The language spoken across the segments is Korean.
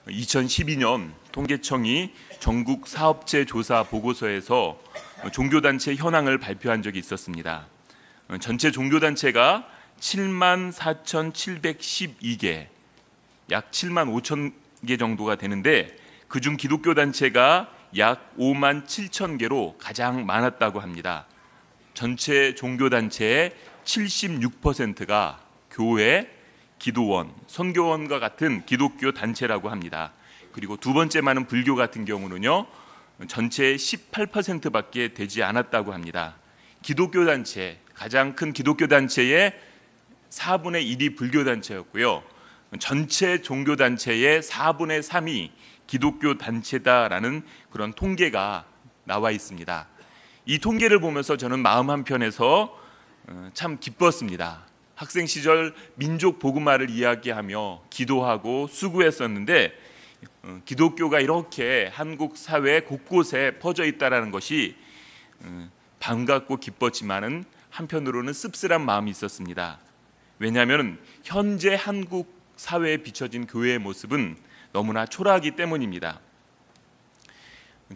2012년 통계청이 전국 사업체 조사 보고서에서 종교단체 현황을 발표한 적이 있었습니다. 전체 종교단체가 74,712개, 약 7만 5천 개 정도가 되는데 그중 기독교 단체가 약 5만 7천 개로 가장 많았다고 합니다. 전체 종교단체의 76%가 교회, 기도원, 선교원과 같은 기독교 단체라고 합니다. 그리고 두 번째 많은 불교 같은 경우는요, 전체의 18%밖에 되지 않았다고 합니다. 기독교 단체, 가장 큰 기독교 단체의 4분의 1이 불교 단체였고요. 전체 종교 단체의 4분의 3이 기독교 단체다라는 그런 통계가 나와 있습니다. 이 통계를 보면서 저는 마음 한편에서 참 기뻤습니다. 학생 시절 민족 복음화를 이야기하며 기도하고 수고했었는데 기독교가 이렇게 한국 사회 곳곳에 퍼져 있다라는 것이 반갑고 기뻤지만은 한편으로는 씁쓸한 마음이 있었습니다. 왜냐하면 현재 한국 사회에 비춰진 교회의 모습은 너무나 초라하기 때문입니다.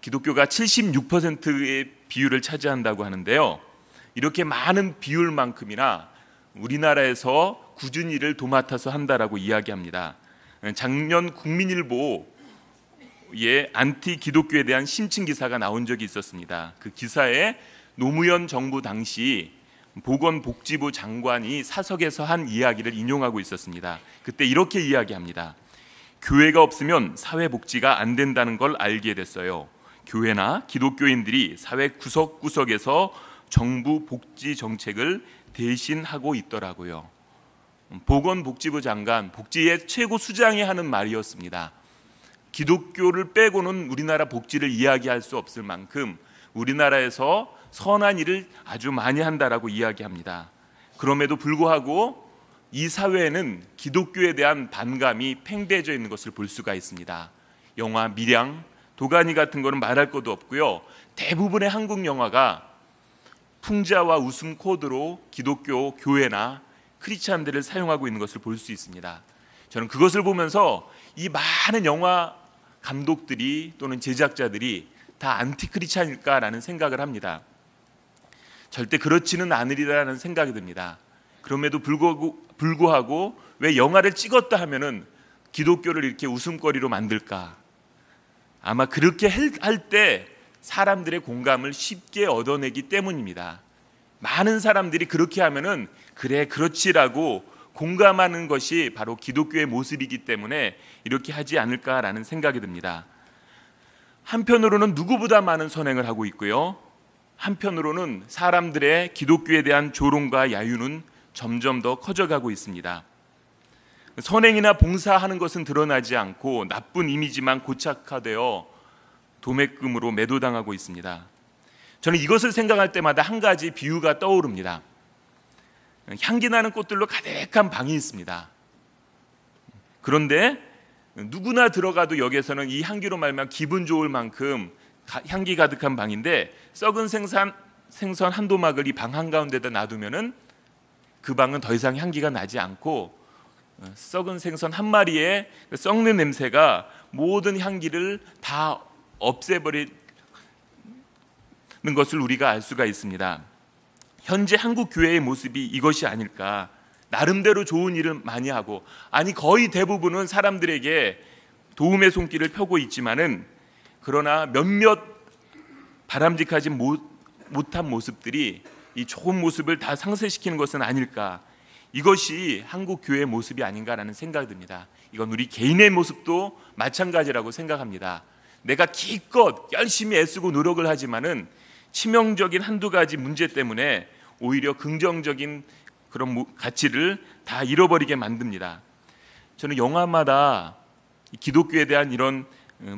기독교가 76%의 비율을 차지한다고 하는데요. 이렇게 많은 비율만큼이나 우리나라에서 꾸준히 일을 도맡아서 한다라고 이야기합니다. 작년 국민일보에 안티 기독교에 대한 심층 기사가 나온 적이 있었습니다. 그 기사에 노무현 정부 당시 보건복지부 장관이 사석에서 한 이야기를 인용하고 있었습니다. 그때 이렇게 이야기합니다. 교회가 없으면 사회복지가 안 된다는 걸 알게 됐어요. 교회나 기독교인들이 사회 구석구석에서 정부 복지 정책을 대신하고 있더라고요. 보건복지부 장관, 복지의 최고 수장이 하는 말이었습니다. 기독교를 빼고는 우리나라 복지를 이야기할 수 없을 만큼 우리나라에서 선한 일을 아주 많이 한다라고 이야기합니다. 그럼에도 불구하고 이 사회에는 기독교에 대한 반감이 팽배해져 있는 것을 볼 수가 있습니다. 영화 밀양, 도가니 같은 거는 말할 것도 없고요. 대부분의 한국 영화가 풍자와 웃음 코드로 기독교 교회나 크리스찬들을 사용하고 있는 것을 볼 수 있습니다. 저는 그것을 보면서 이 많은 영화 감독들이 또는 제작자들이 다 안티 크리스찬일까라는 생각을 합니다. 절대 그렇지는 않으리라는 생각이 듭니다. 그럼에도 불구하고 왜 영화를 찍었다 하면은 기독교를 이렇게 웃음거리로 만들까? 아마 그렇게 할 때 사람들의 공감을 쉽게 얻어내기 때문입니다. 많은 사람들이 그렇게 하면은 그래 그렇지라고 공감하는 것이 바로 기독교의 모습이기 때문에 이렇게 하지 않을까라는 생각이 듭니다. 한편으로는 누구보다 많은 선행을 하고 있고요. 한편으로는 사람들의 기독교에 대한 조롱과 야유는 점점 더 커져가고 있습니다. 선행이나 봉사하는 것은 드러나지 않고 나쁜 이미지만 고착화되어 도매금으로 매도당하고 있습니다. 저는 이것을 생각할 때마다 한 가지 비유가 떠오릅니다. 향기 나는 꽃들로 가득한 방이 있습니다. 그런데 누구나 들어가도 역에서는 이 향기로 말미암아 기분 좋을 만큼 향기 가득한 방인데 썩은 생선 한 도막을 이 방 한가운데다 놔두면은 그 방은 더 이상 향기가 나지 않고 썩은 생선 한 마리의 썩는 냄새가 모든 향기를 다 없애버리는 것을 우리가 알 수가 있습니다. 현재 한국 교회의 모습이 이것이 아닐까. 나름대로 좋은 일을 많이 하고, 아니 거의 대부분은 사람들에게 도움의 손길을 펴고 있지만은 그러나 몇몇 바람직하지 못한 모습들이 이 좋은 모습을 다 상쇄시키는 것은 아닐까. 이것이 한국 교회의 모습이 아닌가라는 생각이 듭니다. 이건 우리 개인의 모습도 마찬가지라고 생각합니다. 내가 기껏 열심히 애쓰고 노력을 하지만은 치명적인 한두 가지 문제 때문에 오히려 긍정적인 그런 가치를 다 잃어버리게 만듭니다. 저는 영화마다 기독교에 대한 이런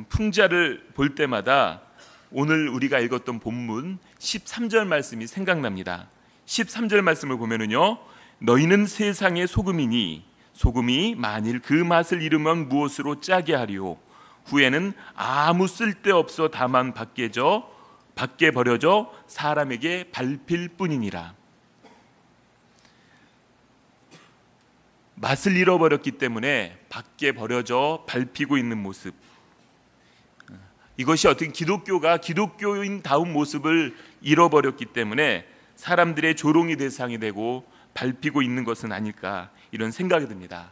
풍자를 볼 때마다 오늘 우리가 읽었던 본문 13절 말씀이 생각납니다. 13절 말씀을 보면은요, 너희는 세상의 소금이니 소금이 만일 그 맛을 잃으면 무엇으로 짜게 하리요? 후에는 아무 쓸데없어 다만 밖에 버려져 사람에게 밟힐 뿐이니라. 맛을 잃어버렸기 때문에 밖에 버려져 밟히고 있는 모습, 이것이 어떤 기독교가 기독교인다운 모습을 잃어버렸기 때문에 사람들의 조롱의 대상이 되고 밟히고 있는 것은 아닐까, 이런 생각이 듭니다.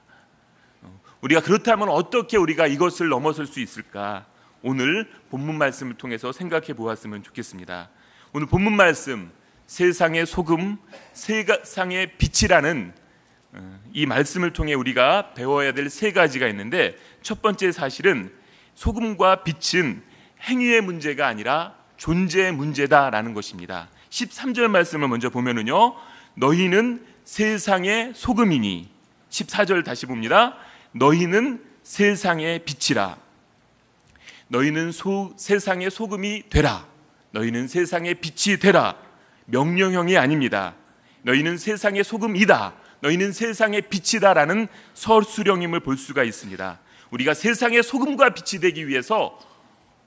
우리가 그렇다면 어떻게 우리가 이것을 넘어설 수 있을까? 오늘 본문 말씀을 통해서 생각해 보았으면 좋겠습니다. 오늘 본문 말씀, 세상의 소금, 세상의 빛이라는 이 말씀을 통해 우리가 배워야 될 세 가지가 있는데, 첫 번째 사실은 소금과 빛은 행위의 문제가 아니라 존재의 문제다라는 것입니다. 13절 말씀을 먼저 보면은요, 너희는 세상의 소금이니, 14절 다시 봅니다. 너희는 세상의 빛이라. 너희는 세상의 소금이 되라. 너희는 세상의 빛이 되라. 명령형이 아닙니다. 너희는 세상의 소금이다. 너희는 세상의 빛이다라는 서술형임을 볼 수가 있습니다. 우리가 세상의 소금과 빛이 되기 위해서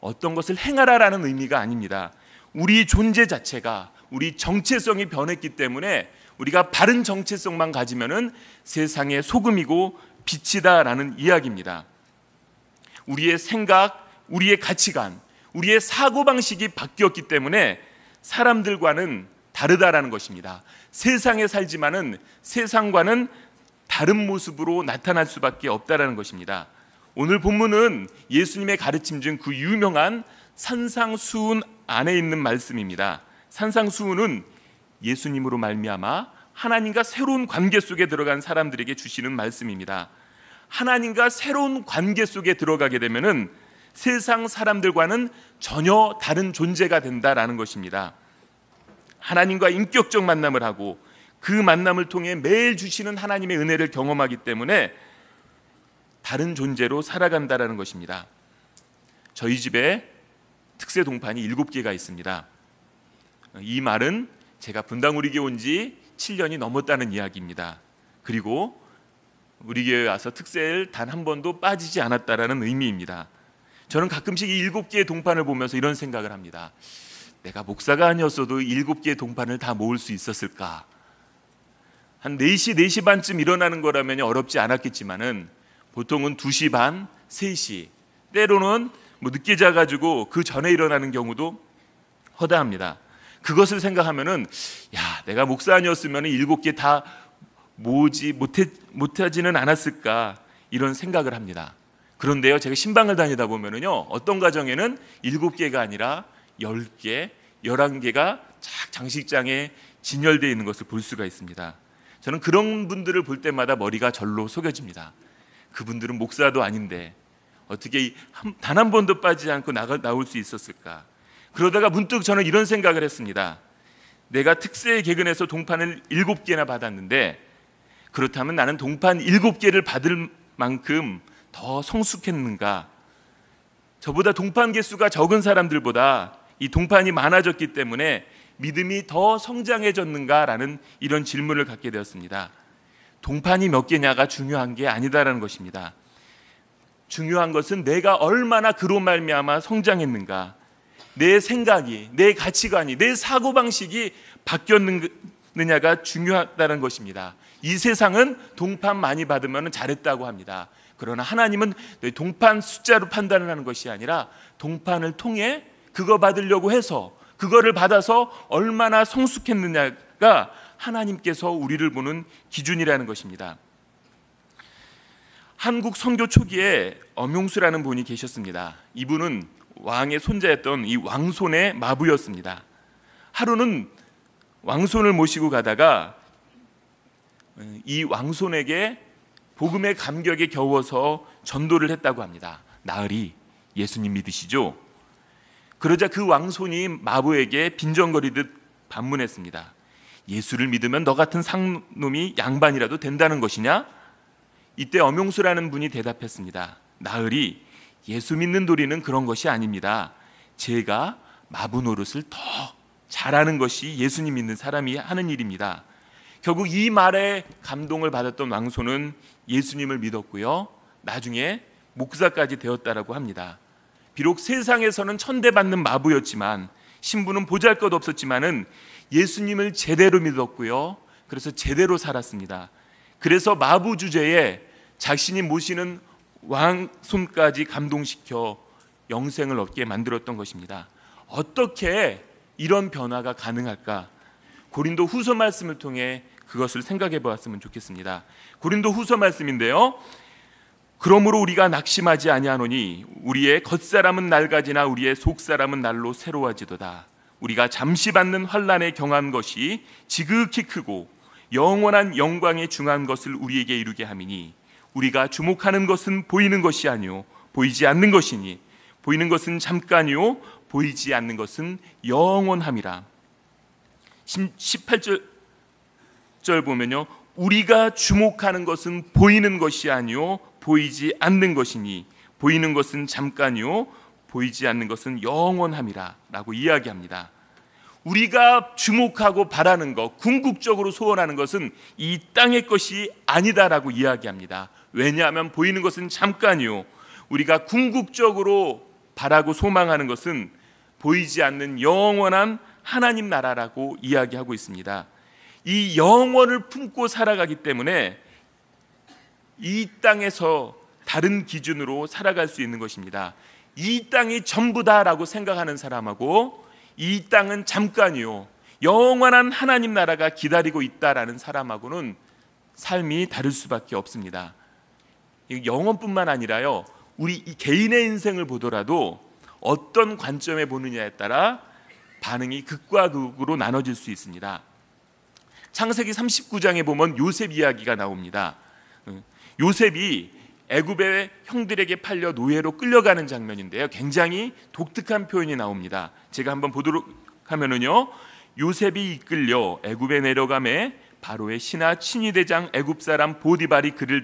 어떤 것을 행하라라는 의미가 아닙니다. 우리 존재 자체가, 우리 정체성이 변했기 때문에 우리가 바른 정체성만 가지면은 세상의 소금이고 빛이다라는 이야기입니다. 우리의 생각, 우리의 가치관, 우리의 사고방식이 바뀌었기 때문에 사람들과는 다르다라는 것입니다. 세상에 살지만은 세상과는 다른 모습으로 나타날 수밖에 없다라는 것입니다. 오늘 본문은 예수님의 가르침 중 그 유명한 산상수훈 안에 있는 말씀입니다. 산상수훈은 예수님으로 말미암아 하나님과 새로운 관계 속에 들어간 사람들에게 주시는 말씀입니다. 하나님과 새로운 관계 속에 들어가게 되면은 세상 사람들과는 전혀 다른 존재가 된다라는 것입니다. 하나님과 인격적 만남을 하고 그 만남을 통해 매일 주시는 하나님의 은혜를 경험하기 때문에 다른 존재로 살아간다라는 것입니다. 저희 집에 특세 동판이 7개가 있습니다. 이 말은 제가 분당 우리 교회 온 지 7년이 넘었다는 이야기입니다. 그리고 우리 교회에 와서 특세를 단 한 번도 빠지지 않았다라는 의미입니다. 저는 가끔씩 이 7개의 동판을 보면서 이런 생각을 합니다. 내가 목사가 아니었어도 7개의 동판을 다 모을 수 있었을까? 한 4시, 4시 반쯤 일어나는 거라면 어렵지 않았겠지만은 보통은 2시 반, 3시, 때로는 늦게 자가지고 그 전에 일어나는 경우도 허다합니다. 그것을 생각하면은, 내가 목사 아니었으면 7개 다 모으지 못하지는 않았을까, 이런 생각을 합니다. 그런데요, 제가 신방을 다니다 보면은요, 어떤 가정에는 7개가 아니라 10개, 11개가 장식장에 진열되어 있는 것을 볼 수가 있습니다. 저는 그런 분들을 볼 때마다 머리가 절로 속여집니다. 그분들은 목사도 아닌데 어떻게 단 한 번도 빠지지 않고 나올 수 있었을까? 그러다가 문득 저는 이런 생각을 했습니다. 내가 특세의 개근에서 동판을 7개나 받았는데, 그렇다면 나는 동판 7개를 받을 만큼 더 성숙했는가? 저보다 동판 개수가 적은 사람들보다 이 동판이 많아졌기 때문에 믿음이 더 성장해졌는가라는 이런 질문을 갖게 되었습니다. 동판이 몇 개냐가 중요한 게 아니다라는 것입니다. 중요한 것은 내가 얼마나 그로 말미암아 성장했는가, 내 생각이, 내 가치관이, 내 사고방식이 바뀌었느냐가 중요하다는 것입니다. 이 세상은 동판 많이 받으면 잘했다고 합니다. 그러나 하나님은 동판 숫자로 판단을 하는 것이 아니라 동판을 통해 그거 받으려고 해서, 그거를 받아서 얼마나 성숙했느냐가 하나님께서 우리를 보는 기준이라는 것입니다. 한국 선교 초기에 엄용수라는 분이 계셨습니다. 이분은 왕의 손자였던 이 왕손의 마부였습니다. 하루는 왕손을 모시고 가다가 이 왕손에게 복음의 감격에 겨워서 전도를 했다고 합니다. 나으리, 예수님 믿으시죠? 그러자 그 왕손이 마부에게 빈정거리듯 반문했습니다. 예수를 믿으면 너 같은 상놈이 양반이라도 된다는 것이냐? 이때 엄용수라는 분이 대답했습니다. 나으리, 예수 믿는 도리는 그런 것이 아닙니다. 제가 마부 노릇을 더 잘하는 것이 예수님 믿는 사람이 하는 일입니다. 결국 이 말에 감동을 받았던 왕손은 예수님을 믿었고요, 나중에 목사까지 되었다라고 합니다. 비록 세상에서는 천대받는 마부였지만, 신분은 보잘것없었지만은 예수님을 제대로 믿었고요, 그래서 제대로 살았습니다. 그래서 마부 주제에 자신이 모시는 왕 손까지 감동시켜 영생을 얻게 만들었던 것입니다. 어떻게 이런 변화가 가능할까? 고린도 후서 말씀을 통해 그것을 생각해 보았으면 좋겠습니다. 고린도 후서 말씀인데요, 그러므로 우리가 낙심하지 아니하노니 우리의 겉사람은 낡아지나 우리의 속사람은 날로 새로워지도다. 우리가 잠시 받는 환난에 경한 것이 지극히 크고 영원한 영광에 중한 것을 우리에게 이루게 함이니 우리가 주목하는 것은 보이는 것이 아니요 보이지 않는 것이니 보이는 것은 잠깐이요 보이지 않는 것은 영원함이라. 18절 보면요, 우리가 주목하는 것은 보이는 것이 아니요 보이지 않는 것이니 보이는 것은 잠깐이요 보이지 않는 것은 영원함이라 라고 이야기합니다. 우리가 주목하고 바라는 것, 궁극적으로 소원하는 것은 이 땅의 것이 아니다라고 이야기합니다. 왜냐하면 보이는 것은 잠깐이요, 우리가 궁극적으로 바라고 소망하는 것은 보이지 않는 영원한 하나님 나라라고 이야기하고 있습니다. 이 영원을 품고 살아가기 때문에 이 땅에서 다른 기준으로 살아갈 수 있는 것입니다. 이 땅이 전부다라고 생각하는 사람하고 이 땅은 잠깐이요 영원한 하나님 나라가 기다리고 있다라는 사람하고는 삶이 다를 수밖에 없습니다. 영혼뿐만 아니라요, 우리 개인의 인생을 보더라도 어떤 관점에 보느냐에 따라 반응이 극과 극으로 나눠질 수 있습니다. 창세기 39장에 보면 요셉 이야기가 나옵니다. 요셉이 애굽의 형들에게 팔려 노예로 끌려가는 장면인데요, 굉장히 독특한 표현이 나옵니다. 제가 한번 보도록 하면은요, 요셉이 이끌려 애굽에 내려가매 바로의 신하 친위대장 애굽 사람 보디발이 그를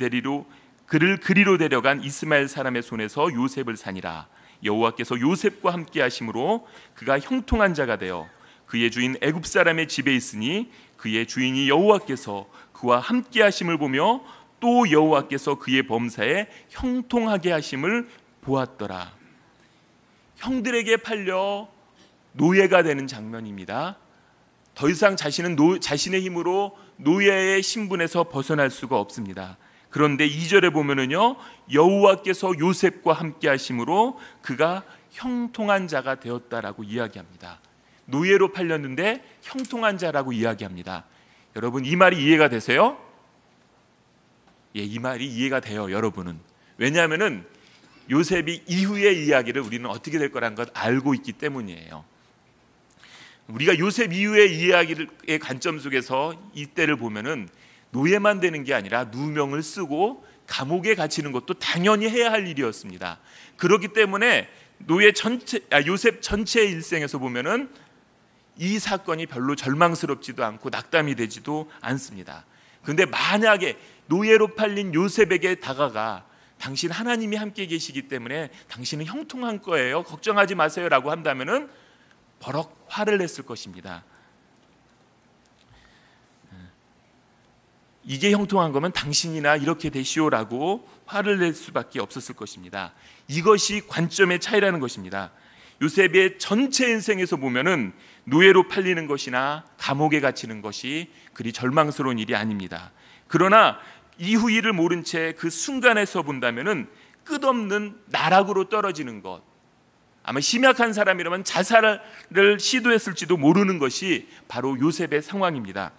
그리로 데려간 이스마엘 사람의 손에서 요셉을 사니라. 여호와께서 요셉과 함께 하심으로 그가 형통한 자가 되어 그의 주인 애굽 사람의 집에 있으니 그의 주인이 여호와께서 그와 함께 하심을 보며 또 여호와께서 그의 범사에 형통하게 하심을 보았더라. 형들에게 팔려 노예가 되는 장면입니다. 더 이상 자신의 힘으로 노예의 신분에서 벗어날 수가 없습니다. 그런데 2절에 보면은요, 여호와께서 요셉과 함께 하심으로 그가 형통한 자가 되었다라고 이야기합니다. 노예로 팔렸는데 형통한 자라고 이야기합니다. 여러분, 이 말이 이해가 되세요? 예, 이 말이 이해가 돼요, 여러분은. 왜냐하면은 요셉이 이후의 이야기를 우리는 어떻게 될 거라는 걸 알고 있기 때문이에요. 우리가 요셉 이후의 이야기의 관점 속에서 이때를 보면은 노예만 되는 게 아니라 누명을 쓰고 감옥에 갇히는 것도 당연히 해야 할 일이었습니다. 그렇기 때문에 요셉 전체의 일생에서 보면은 이 사건이 별로 절망스럽지도 않고 낙담이 되지도 않습니다. 그런데 만약에 노예로 팔린 요셉에게 다가가 당신 하나님이 함께 계시기 때문에 당신은 형통한 거예요, 걱정하지 마세요 라고 한다면은 버럭 화를 냈을 것입니다. 이게 형통한 거면 당신이나 이렇게 되시오라고 화를 낼 수밖에 없었을 것입니다. 이것이 관점의 차이라는 것입니다. 요셉의 전체 인생에서 보면은 노예로 팔리는 것이나 감옥에 갇히는 것이 그리 절망스러운 일이 아닙니다. 그러나 이후 일을 모른 채 그 순간에서 본다면은 끝없는 나락으로 떨어지는 것, 아마 심약한 사람이라면 자살을 시도했을지도 모르는 것이 바로 요셉의 상황입니다.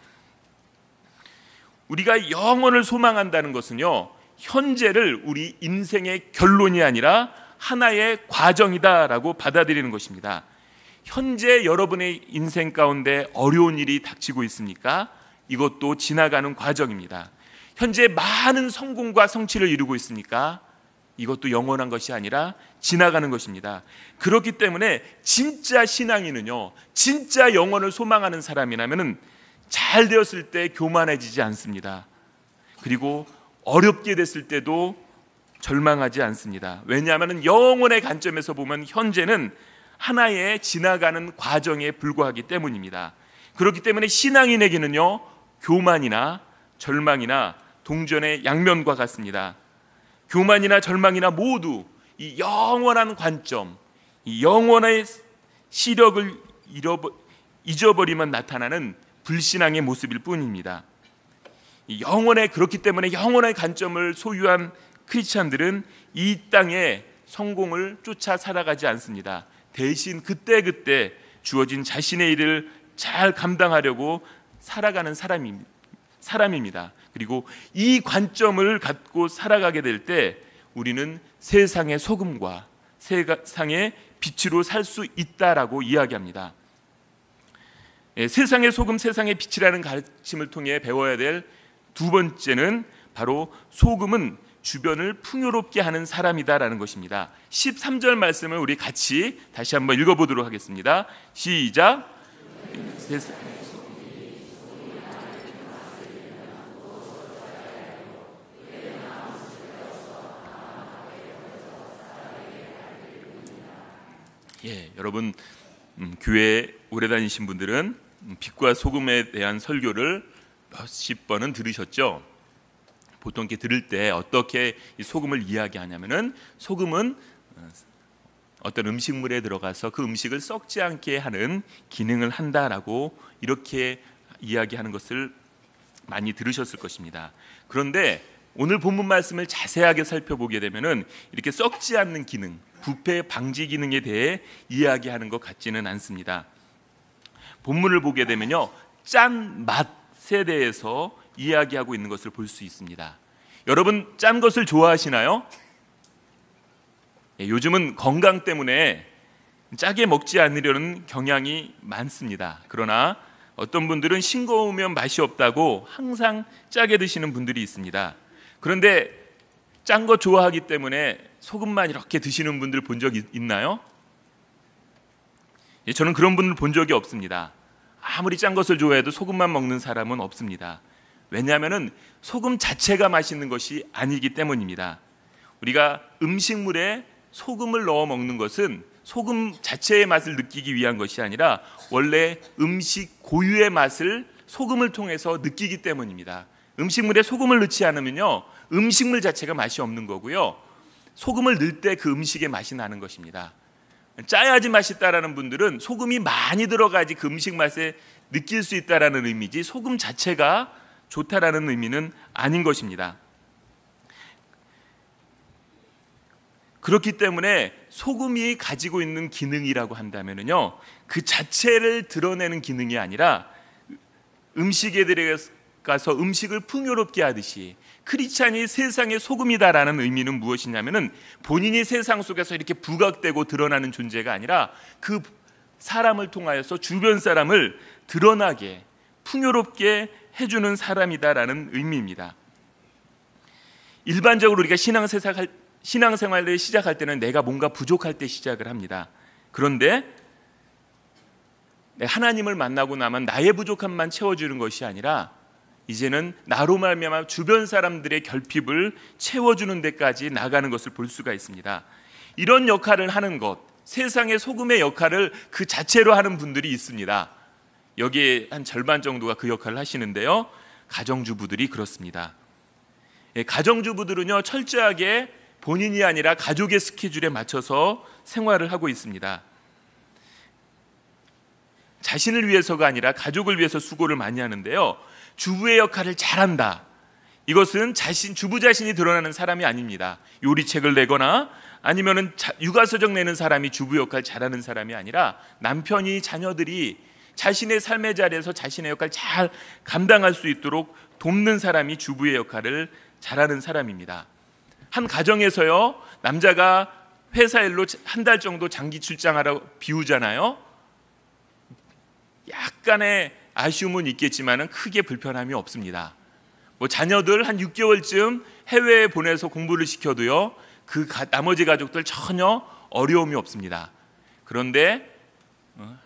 우리가 영원을 소망한다는 것은요, 현재를 우리 인생의 결론이 아니라 하나의 과정이다라고 받아들이는 것입니다. 현재 여러분의 인생 가운데 어려운 일이 닥치고 있습니까? 이것도 지나가는 과정입니다. 현재 많은 성공과 성취를 이루고 있습니까? 이것도 영원한 것이 아니라 지나가는 것입니다. 그렇기 때문에 진짜 신앙인은요, 진짜 영원을 소망하는 사람이라면 잘 되었을 때 교만해지지 않습니다. 그리고 어렵게 됐을 때도 절망하지 않습니다. 왜냐하면 영원의 관점에서 보면 현재는 하나의 지나가는 과정에 불과하기 때문입니다. 그렇기 때문에 신앙인에게는요, 교만이나 절망이나 동전의 양면과 같습니다. 교만이나 절망이나 모두 이 영원한 관점, 이 영원의 시력을 잊어버리면 나타나는 불신앙의 모습일 뿐입니다. 그렇기 때문에 영원의 관점을 소유한 크리스찬들은 이 땅의 성공을 쫓아 살아가지 않습니다. 대신 그때그때 주어진 자신의 일을 잘 감당하려고 살아가는 사람입니다. 그리고 이 관점을 갖고 살아가게 될 때 우리는 세상의 소금과 세상의 빛으로 살 수 있다라고 이야기합니다. 세상의 소금, 세상의 빛이라는 가르침을 통해 배워야 될 두 번째는 바로 소금은 주변을 풍요롭게 하는 사람이다라는 것입니다. 13절 말씀을 우리 같이 다시 한번 읽어보도록 하겠습니다. 시작. 여러분 교회 오래 다니신 분들은 빛과 소금에 대한 설교를 몇십 번은 들으셨죠? 보통 이렇게 들을 때 어떻게 이 소금을 이야기하냐면은 소금은 어떤 음식물에 들어가서 그 음식을 썩지 않게 하는 기능을 한다라고 이렇게 이야기하는 것을 많이 들으셨을 것입니다. 그런데 오늘 본문 말씀을 자세하게 살펴보게 되면은 이렇게 썩지 않는 기능, 부패 방지 기능에 대해 이야기하는 것 같지는 않습니다. 본문을 보게 되면요, 짠 맛에 대해서 이야기하고 있는 것을 볼 수 있습니다. 여러분 짠 것을 좋아하시나요? 요즘은 건강 때문에 짜게 먹지 않으려는 경향이 많습니다. 그러나 어떤 분들은 싱거우면 맛이 없다고 항상 짜게 드시는 분들이 있습니다. 그런데 짠 거 좋아하기 때문에 소금만 이렇게 드시는 분들 본 적 있나요? 저는 그런 분들 본 적이 없습니다. 아무리 짠 것을 좋아해도 소금만 먹는 사람은 없습니다. 왜냐하면 소금 자체가 맛있는 것이 아니기 때문입니다. 우리가 음식물에 소금을 넣어 먹는 것은 소금 자체의 맛을 느끼기 위한 것이 아니라 원래 음식 고유의 맛을 소금을 통해서 느끼기 때문입니다. 음식물에 소금을 넣지 않으면요, 음식물 자체가 맛이 없는 거고요, 소금을 넣을 때 그 음식의 맛이 나는 것입니다. 짜야지 맛있다라는 분들은 소금이 많이 들어가야지 그 음식 맛에 느낄 수 있다라는 의미지 소금 자체가 좋다라는 의미는 아닌 것입니다. 그렇기 때문에 소금이 가지고 있는 기능이라고 한다면요, 그 자체를 드러내는 기능이 아니라 음식에 들어가서 음식을 풍요롭게 하듯이 크리스찬이 세상의 소금이다라는 의미는 무엇이냐면은 본인이 세상 속에서 이렇게 부각되고 드러나는 존재가 아니라 그 사람을 통하여서 주변 사람을 드러나게 풍요롭게 해주는 사람이다라는 의미입니다. 일반적으로 우리가 신앙생활을 시작할 때는 내가 뭔가 부족할 때 시작을 합니다. 그런데 하나님을 만나고 나면 나의 부족함만 채워주는 것이 아니라 이제는 나로 말미암아 주변 사람들의 결핍을 채워주는 데까지 나가는 것을 볼 수가 있습니다. 이런 역할을 하는 것, 세상의 소금의 역할을 그 자체로 하는 분들이 있습니다. 여기에 한 절반 정도가 그 역할을 하시는데요, 가정주부들이 그렇습니다. 가정주부들은요, 철저하게 본인이 아니라 가족의 스케줄에 맞춰서 생활을 하고 있습니다. 자신을 위해서가 아니라 가족을 위해서 수고를 많이 하는데요, 주부의 역할을 잘한다, 이것은 주부 자신이 드러나는 사람이 아닙니다. 요리책을 내거나 아니면은 육아서적 내는 사람이 주부 역할 잘하는 사람이 아니라 남편이, 자녀들이 자신의 삶의 자리에서 자신의 역할을 잘 감당할 수 있도록 돕는 사람이 주부의 역할을 잘하는 사람입니다. 한 가정에서요, 남자가 회사 일로 한 달 정도 장기 출장하라고 비우잖아요. 약간의 아쉬움은 있겠지만 크게 불편함이 없습니다. 자녀들 한 6개월쯤 해외에 보내서 공부를 시켜도요, 나머지 가족들 전혀 어려움이 없습니다. 그런데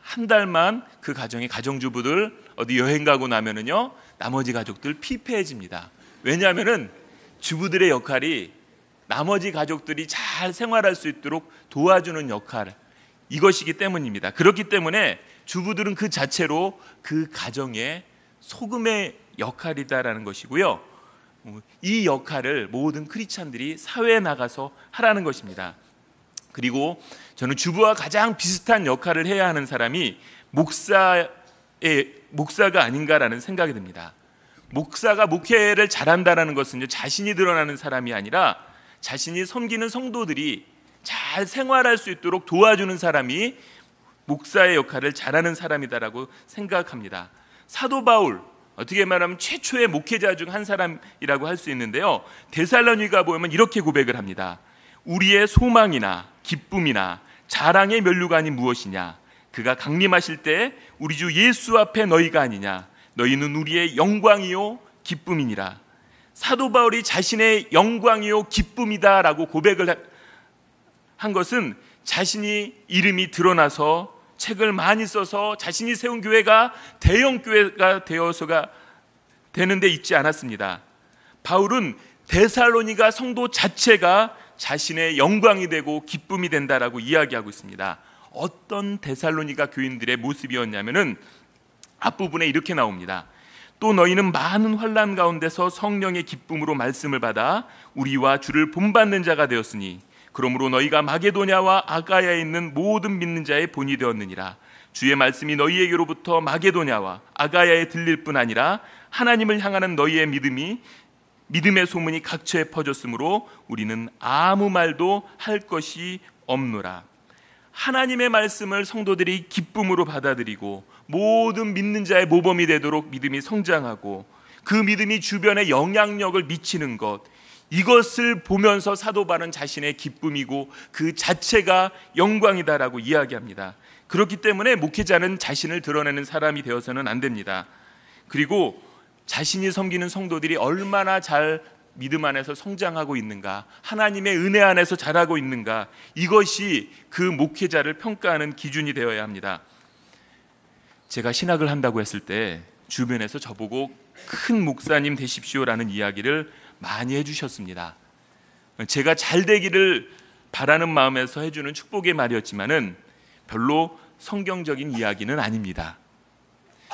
한 달만 그 가정의 가정주부들 어디 여행 가고 나면은요, 나머지 가족들 피폐해집니다. 왜냐하면은 주부들의 역할이 나머지 가족들이 잘 생활할 수 있도록 도와주는 역할, 이것이기 때문입니다. 그렇기 때문에 주부들은 그 자체로 그 가정의 소금의 역할이다라는 것이고요, 이 역할을 모든 크리스찬들이 사회에 나가서 하라는 것입니다. 그리고 저는 주부와 가장 비슷한 역할을 해야 하는 사람이 목사가 아닌가라는 생각이 듭니다. 목사가 목회를 잘한다는 것은 자신이 드러나는 사람이 아니라 자신이 섬기는 성도들이 잘 생활할 수 있도록 도와주는 사람이 목사의 역할을 잘하는 사람이다라고 생각합니다. 사도 바울, 어떻게 말하면 최초의 목회자 중 한 사람이라고 할 수 있는데요, 데살로니가 보면 이렇게 고백을 합니다. 우리의 소망이나 기쁨이나 자랑의 면류관이 무엇이냐? 그가 강림하실 때 우리 주 예수 앞에 너희가 아니냐? 너희는 우리의 영광이요 기쁨이니라. 사도 바울이 자신의 영광이요 기쁨이다라고 고백을 한 것은 자신이 이름이 드러나서 책을 많이 써서 자신이 세운 교회가 대형 교회가 되어서가 되는데 있지 않았습니다. 바울은 데살로니가 성도 자체가 자신의 영광이 되고 기쁨이 된다라고 이야기하고 있습니다. 어떤 데살로니가 교인들의 모습이었냐면은 앞부분에 이렇게 나옵니다. 또 너희는 많은 환난 가운데서 성령의 기쁨으로 말씀을 받아 우리와 주를 본받는 자가 되었으니 그러므로 너희가 마게도냐와 아가야에 있는 모든 믿는 자의 본이 되었느니라. 주의 말씀이 너희에게로부터 마게도냐와 아가야에 들릴 뿐 아니라 하나님을 향하는 너희의 믿음의 소문이 각처에 퍼졌으므로 우리는 아무 말도 할 것이 없노라. 하나님의 말씀을 성도들이 기쁨으로 받아들이고 모든 믿는 자의 모범이 되도록 믿음이 성장하고 그 믿음이 주변에 영향력을 미치는 것, 이것을 보면서 사도 바울은 자신의 기쁨이고 그 자체가 영광이다라고 이야기합니다. 그렇기 때문에 목회자는 자신을 드러내는 사람이 되어서는 안 됩니다. 그리고 자신이 섬기는 성도들이 얼마나 잘 믿음 안에서 성장하고 있는가, 하나님의 은혜 안에서 자라고 있는가, 이것이 그 목회자를 평가하는 기준이 되어야 합니다. 제가 신학을 한다고 했을 때 주변에서 저보고 큰 목사님 되십시오라는 이야기를 많이 해주셨습니다. 제가 잘 되기를 바라는 마음에서 해주는 축복의 말이었지만은 별로 성경적인 이야기는 아닙니다.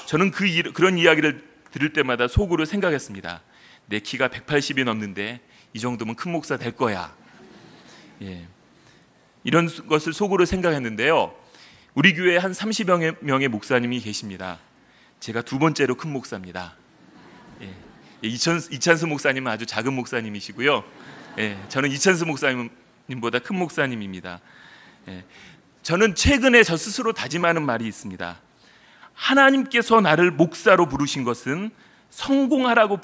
저는 그런 이야기를 들을 때마다 속으로 생각했습니다. 내 키가 180이 넘는데 이 정도면 큰 목사 될 거야. 이런 것을 속으로 생각했는데요, 우리 교회에 한 30여 명의 목사님이 계십니다. 제가 두 번째로 큰 목사입니다. 이찬수 목사님은 아주 작은 목사님이시고요, 저는 이찬수 목사님보다 큰 목사님입니다. 저는 최근에 저 스스로 다짐하는 말이 있습니다. 하나님께서 나를 목사로 부르신 것은 성공하라고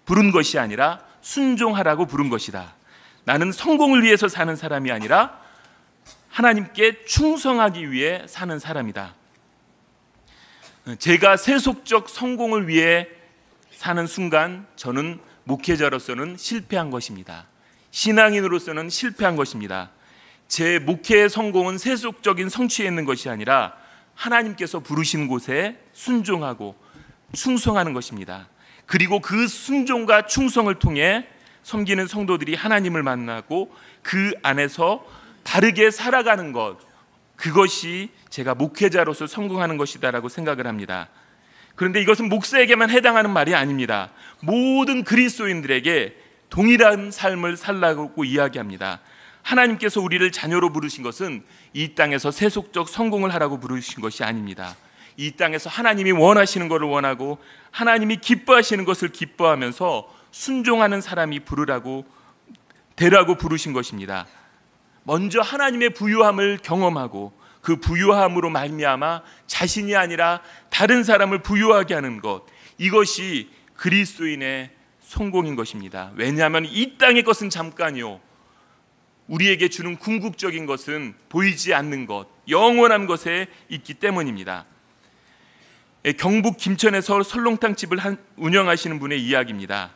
부른 것이 아니라 순종하라고 부른 것이다. 나는 성공을 위해서 사는 사람이 아니라 하나님께 충성하기 위해 사는 사람이다. 제가 세속적 성공을 위해 사는 순간 저는 목회자로서는 실패한 것입니다. 신앙인으로서는 실패한 것입니다. 제 목회의 성공은 세속적인 성취에 있는 것이 아니라 하나님께서 부르신 곳에 순종하고 충성하는 것입니다. 그리고 그 순종과 충성을 통해 섬기는 성도들이 하나님을 만나고 그 안에서 바르게 살아가는 것, 그것이 제가 목회자로서 성공하는 것이다라고 생각을 합니다. 그런데 이것은 목사에게만 해당하는 말이 아닙니다. 모든 그리스도인들에게 동일한 삶을 살라고 이야기합니다. 하나님께서 우리를 자녀로 부르신 것은 이 땅에서 세속적 성공을 하라고 부르신 것이 아닙니다. 이 땅에서 하나님이 원하시는 것을 원하고 하나님이 기뻐하시는 것을 기뻐하면서 순종하는 사람이 되라고 부르신 것입니다. 먼저 하나님의 부유함을 경험하고 그 부유함으로 말미암아 자신이 아니라 다른 사람을 부유하게 하는 것, 이것이 그리스도인의 성공인 것입니다. 왜냐하면 이 땅의 것은 잠깐이요, 우리에게 주는 궁극적인 것은 보이지 않는 것, 영원한 것에 있기 때문입니다. 경북 김천에서 설렁탕 집을 운영하시는 분의 이야기입니다.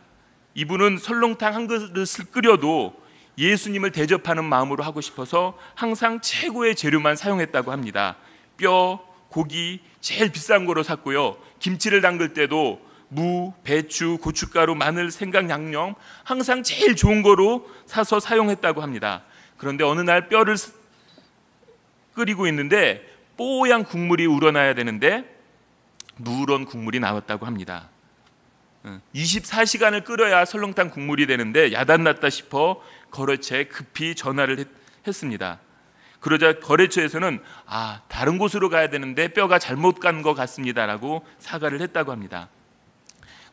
이분은 설렁탕 한 그릇을 끓여도 예수님을 대접하는 마음으로 하고 싶어서 항상 최고의 재료만 사용했다고 합니다. 뼈, 고기 제일 비싼 거로 샀고요, 김치를 담글 때도 무, 배추, 고춧가루, 마늘, 생강, 양념 항상 제일 좋은 거로 사서 사용했다고 합니다. 그런데 어느 날 뼈를 끓이고 있는데 뽀얀 국물이 우러나야 되는데 누런 국물이 나왔다고 합니다. 24시간을 끓여야 설렁탕 국물이 되는데 야단났다 싶어 거래처에 급히 전화를 했습니다. 그러자 거래처에서는 다른 곳으로 가야 되는데 뼈가 잘못 간 것 같습니다라고 사과를 했다고 합니다.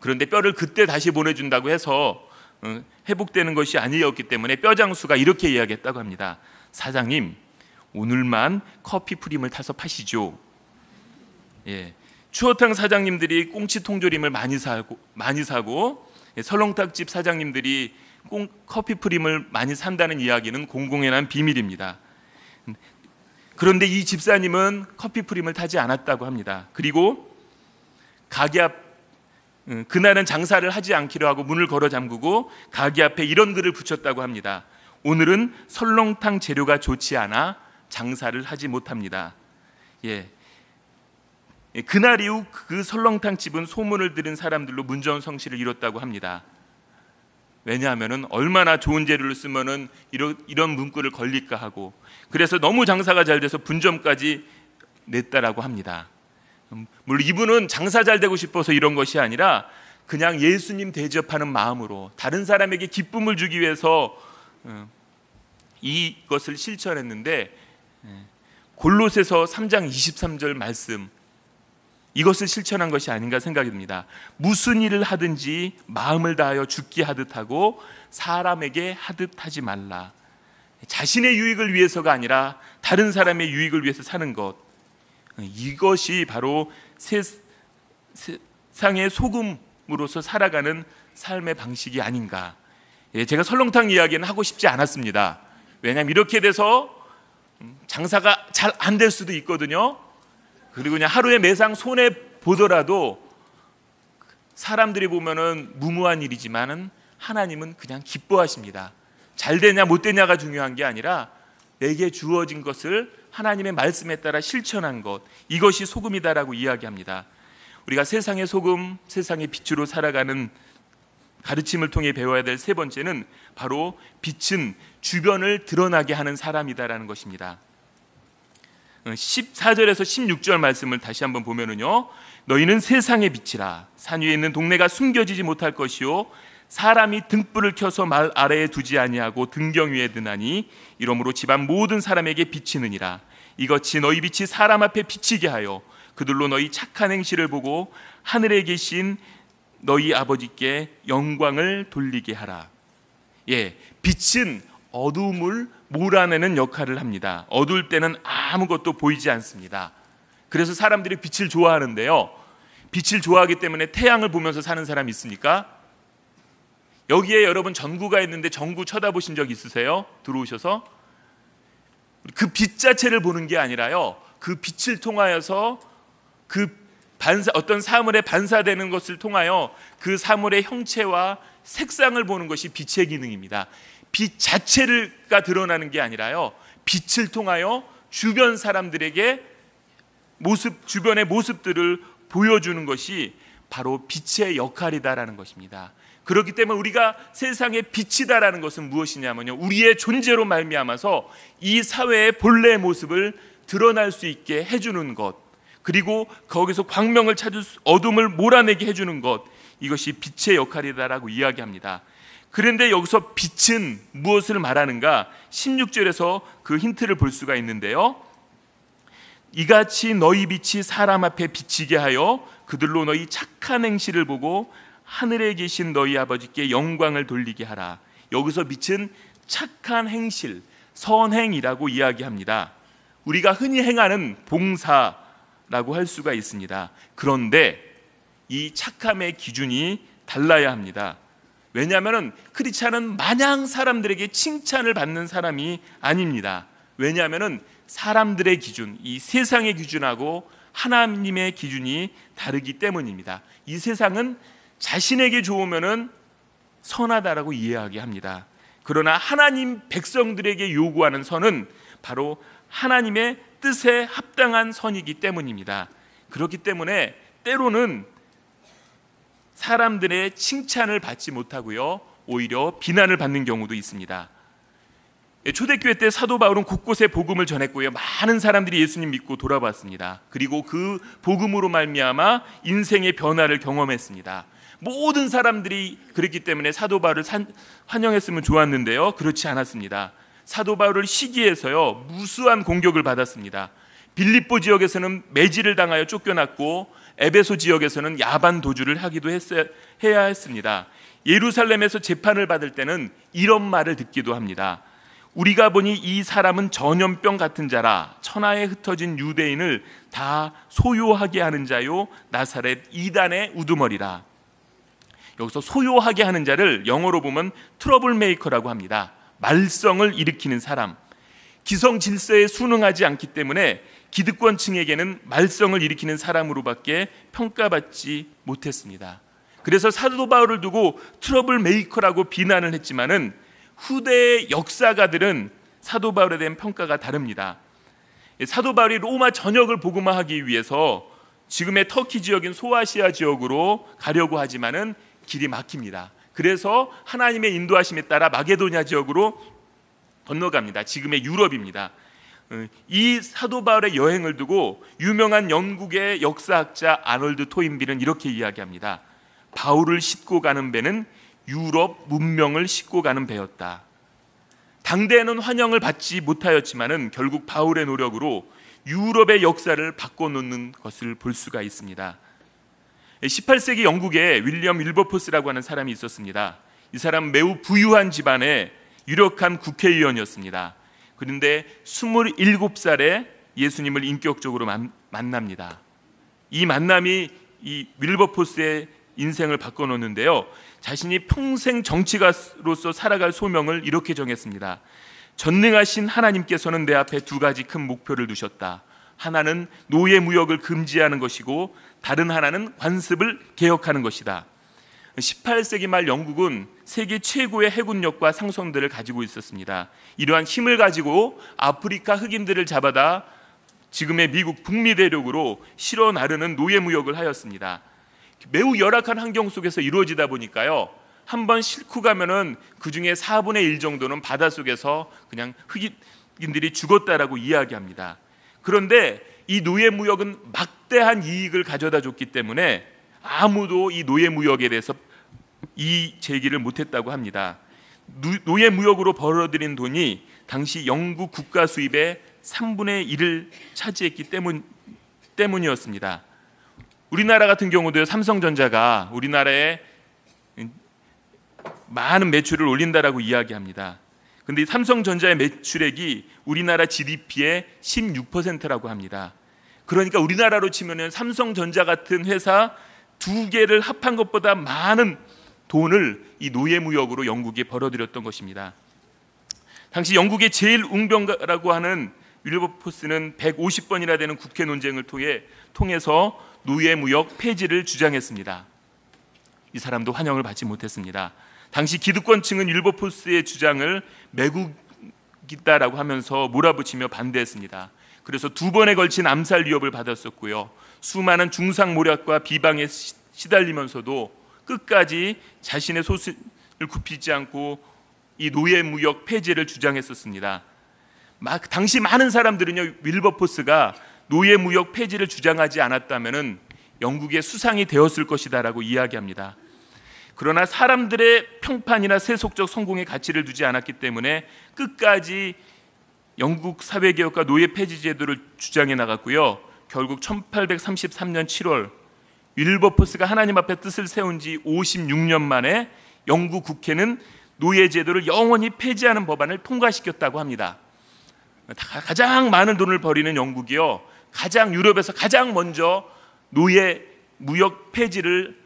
그런데 뼈를 그때 다시 보내준다고 해서 회복되는 것이 아니었기 때문에 뼈 장수가 이렇게 이야기했다고 합니다. 사장님, 오늘만 커피 프림을 타서 파시죠. 예, 추어탕 사장님들이 꽁치 통조림을 많이 사고 설렁탕집 사장님들이 커피 프림을 많이 산다는 이야기는 공공에 난 비밀입니다. 그런데 이 집사님은 커피 프림을 타지 않았다고 합니다. 그리고 가게 앞 그날은 장사를 하지 않기로 하고 문을 걸어 잠그고 가게 앞에 이런 글을 붙였다고 합니다. 오늘은 설렁탕 재료가 좋지 않아 장사를 하지 못합니다. 예. 그날 이후 그 설렁탕 집은 소문을 들은 사람들로 문전성시를 이뤘다고 합니다. 왜냐하면 얼마나 좋은 재료를 쓰면은 이런 문구를 걸릴까 하고, 그래서 너무 장사가 잘 돼서 분점까지 냈다라고 합니다. 물론 이분은 장사 잘 되고 싶어서 이런 것이 아니라 그냥 예수님 대접하는 마음으로 다른 사람에게 기쁨을 주기 위해서 이것을 실천했는데, 골로새서 3장 23절 말씀, 이것을 실천한 것이 아닌가 생각이 듭니다. 무슨 일을 하든지 마음을 다하여 죽게 하듯 하고 사람에게 하듯 하지 말라. 자신의 유익을 위해서가 아니라 다른 사람의 유익을 위해서 사는 것, 이것이 바로 세상의 소금으로서 살아가는 삶의 방식이 아닌가. 제가 설렁탕 이야기는 하고 싶지 않았습니다. 왜냐하면 이렇게 돼서 장사가 잘 안 될 수도 있거든요. 그리고 그냥 하루에 매상 손해 보더라도 사람들이 보면은 무모한 일이지만은 하나님은 그냥 기뻐하십니다. 잘 되냐 못 되냐가 중요한 게 아니라 내게 주어진 것을 하나님의 말씀에 따라 실천한 것, 이것이 소금이다라고 이야기합니다. 우리가 세상의 소금, 세상의 빛으로 살아가는 가르침을 통해 배워야 될 세 번째는 바로 빛은 주변을 드러나게 하는 사람이다라는 것입니다. 14절에서 16절 말씀을 다시 한번 보면은요, 너희는 세상의 빛이라. 산 위에 있는 동네가 숨겨지지 못할 것이요 사람이 등불을 켜서 말 아래에 두지 아니하고 등경 위에 드나니 이러므로 집안 모든 사람에게 비치느니라. 이같이 너희 빛이 사람 앞에 비치게 하여 그들로 너희 착한 행실을 보고 하늘에 계신 너희 아버지께 영광을 돌리게 하라. 예, 빛은 어두움을 몰아내는 역할을 합니다. 어두울 때는 아무것도 보이지 않습니다. 그래서 사람들이 빛을 좋아하는데요, 빛을 좋아하기 때문에 태양을 보면서 사는 사람이 있습니까? 여기에 여러분 전구가 있는데 전구 쳐다보신 적 있으세요? 들어오셔서 그 빛 자체를 보는 게 아니라요, 그 빛을 통하여서 어떤 사물에 반사되는 것을 통하여 그 사물의 형체와 색상을 보는 것이 빛의 기능입니다. 빛 자체가 드러나는 게 아니라요, 빛을 통하여 주변 사람들에게 주변의 모습들을 보여주는 것이 바로 빛의 역할이다라는 것입니다. 그렇기 때문에 우리가 세상의 빛이다라는 것은 무엇이냐면요, 우리의 존재로 말미암아서 이 사회의 본래의 모습을 드러날 수 있게 해주는 것, 그리고 거기서 광명을 찾을 어둠을 몰아내게 해주는 것, 이것이 빛의 역할이다라고 이야기합니다. 그런데 여기서 빛은 무엇을 말하는가? 16절에서 그 힌트를 볼 수가 있는데요, 이같이 너희 빛이 사람 앞에 비치게 하여 그들로 너희 착한 행실을 보고 하늘에 계신 너희 아버지께 영광을 돌리게 하라. 여기서 빛은 착한 행실, 선행이라고 이야기합니다. 우리가 흔히 행하는 봉사라고 할 수가 있습니다. 그런데 이 착함의 기준이 달라야 합니다. 왜냐하면 크리스찬은 마냥 사람들에게 칭찬을 받는 사람이 아닙니다. 왜냐하면 사람들의 기준, 이 세상의 기준하고 하나님의 기준이 다르기 때문입니다. 이 세상은 자신에게 좋으면 선하다라고 이해하게 합니다. 그러나 하나님 백성들에게 요구하는 선은 바로 하나님의 뜻에 합당한 선이기 때문입니다. 그렇기 때문에 때로는 사람들의 칭찬을 받지 못하고요, 오히려 비난을 받는 경우도 있습니다. 초대교회 때 사도 바울은 곳곳에 복음을 전했고요, 많은 사람들이 예수님 믿고 돌아왔습니다. 그리고 그 복음으로 말미암아 인생의 변화를 경험했습니다. 모든 사람들이 그랬기 때문에 사도 바울을 환영했으면 좋았는데요, 그렇지 않았습니다. 사도 바울을 시기해서요 무수한 공격을 받았습니다. 빌립보 지역에서는 매질을 당하여 쫓겨났고, 에베소 지역에서는 야반 도주를 하기도 해야 했습니다. 예루살렘에서 재판을 받을 때는 이런 말을 듣기도 합니다. 우리가 보니 이 사람은 전염병 같은 자라, 천하에 흩어진 유대인을 다 소요하게 하는 자요 나사렛 이단의 우두머리라. 여기서 소요하게 하는 자를 영어로 보면 트러블 메이커라고 합니다. 말썽을 일으키는 사람. 기성 질서에 순응하지 않기 때문에 기득권층에게는 말썽을 일으키는 사람으로밖에 평가받지 못했습니다. 그래서 사도 바울을 두고 트러블 메이커라고 비난을 했지만은 후대의 역사가들은 사도 바울에 대한 평가가 다릅니다. 사도 바울이 로마 전역을 복음화하기 위해서 지금의 터키 지역인 소아시아 지역으로 가려고 하지만은 길이 막힙니다. 그래서 하나님의 인도하심에 따라 마게도냐 지역으로 건너갑니다. 지금의 유럽입니다. 이 사도 바울의 여행을 두고 유명한 영국의 역사학자 아놀드 토인비는 이렇게 이야기합니다. 바울을 싣고 가는 배는 유럽 문명을 싣고 가는 배였다. 당대에는 환영을 받지 못하였지만은 결국 바울의 노력으로 유럽의 역사를 바꿔놓는 것을 볼 수가 있습니다. 18세기 영국에 윌리엄 윌버포스라고 하는 사람이 있었습니다. 이 사람 매우 부유한 집안의 유력한 국회의원이었습니다. 그런데 27살에 예수님을 인격적으로 만납니다. 이 만남이 이 윌버포스의 인생을 바꿔놓는데요, 자신이 평생 정치가로서 살아갈 소명을 이렇게 정했습니다. 전능하신 하나님께서는 내 앞에 두 가지 큰 목표를 두셨다. 하나는 노예 무역을 금지하는 것이고 다른 하나는 관습을 개혁하는 것이다. 18세기 말 영국은 세계 최고의 해군력과 상선들을 가지고 있었습니다. 이러한 힘을 가지고 아프리카 흑인들을 잡아다 지금의 미국 북미 대륙으로 실어 나르는 노예 무역을 하였습니다. 매우 열악한 환경 속에서 이루어지다 보니까요, 한번 싣고 가면은 그 중에 4분의 1 정도는 바닷속에서 그냥 흑인들이 죽었다라고 이야기합니다. 그런데 이 노예 무역은 막대한 이익을 가져다 줬기 때문에 아무도 이 노예 무역에 대해서 이의 제기를 못했다고 합니다. 노예 무역으로 벌어들인 돈이 당시 영국 국가 수입의 3분의 1을 차지했기 때문이었습니다. 우리나라 같은 경우도 삼성전자가 우리나라에 많은 매출을 올린다라고 이야기합니다. 그런데 삼성전자의 매출액이 우리나라 GDP의 16%라고 합니다. 그러니까 우리나라로 치면은 삼성전자 같은 회사 두 개를 합한 것보다 많은 돈을 이 노예무역으로 영국에 벌어들였던 것입니다. 당시 영국의 제일 웅변가라고 하는 윌버포스는 150번이나 되는 국회 논쟁을 통해서 노예무역 폐지를 주장했습니다. 이 사람도 환영을 받지 못했습니다. 당시 기득권층은 윌버포스의 주장을 매국이다라고 하면서 몰아붙이며 반대했습니다. 그래서 2번에 걸친 암살 위협을 받았었고요, 수많은 중상모략과 비방에 시달리면서도 끝까지 자신의 소신을 굽히지 않고 이 노예무역 폐지를 주장했었습니다. 당시 많은 사람들은요, 윌버포스가 노예무역 폐지를 주장하지 않았다면은 영국의 수상이 되었을 것이다라고 이야기합니다. 그러나 사람들의 평판이나 세속적 성공의 가치를 두지 않았기 때문에 끝까지 영국 사회개혁과 노예 폐지 제도를 주장해 나갔고요, 결국 1833년 7월 윌버포스가 하나님 앞에 뜻을 세운 지 56년 만에 영국 국회는 노예 제도를 영원히 폐지하는 법안을 통과시켰다고 합니다. 가장 많은 돈을 벌이는 영국이요, 유럽에서 가장 먼저 노예 무역 폐지를